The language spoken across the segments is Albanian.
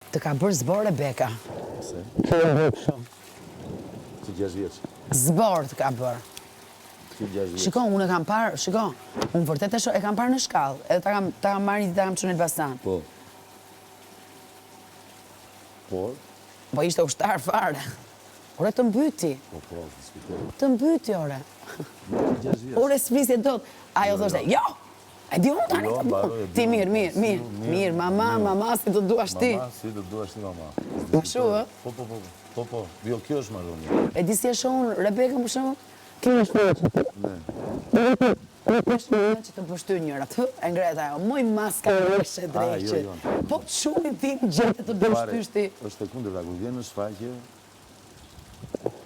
Të ka bërë zbor Rebeka. Se? Të ka bërë shumë. Që 6 vjeç. Zbor të ka bërë. Që 6 vjeç. Shikon, unë e kam parë, shikon, unë vërtet e kam parë në shkallë, edhe ta kam marrë një ta kam çunë në Elbasan. Po. Por? Po ishte ushtar fare. Ore të mbyti. Po, diskutoj. Të mbyti, ore. Nuk 6 vjeç. Ore s'flisje dot. Ajo thoshte, jo! E di unë tani të bërë. Ti mirë, mama, si të duash ti. Mama, si të duash ti, mama. Shu, ë? Po. Jo, kjo është marrëdhënie. E di si e shohun Rebekën për shembull? Ti më shpërët që të. Ne është që të bështy njëra të, e ngreta ajo, moj maska në rëshë dreqë. Po të shumë ti në gjete të bështyshti. Është e kundërta, kur vjen në shfaqje,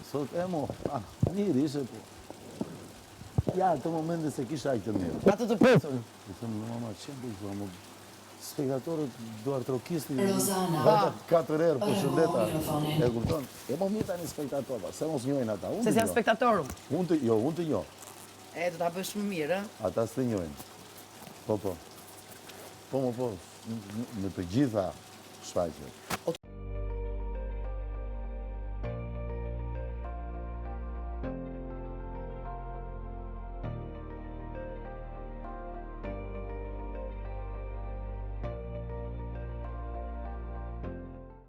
thot, mo, mirë ishe, po. Ja, të momente se kisha aq të mirë. Atë të pëthun. I thëmë, mama, që bëjtë, spektatorët do artrokisti, Rozana. 4 herë, për shëndeta, e kupton? E mo mirë tani spektatorëva, se mos njojnë ata. Se si janë spektatorë. Unë të njo. E, do t'a bësh më mirë, e? Ata së të njojnë. Po. Po, në të gjitha shfaqjet.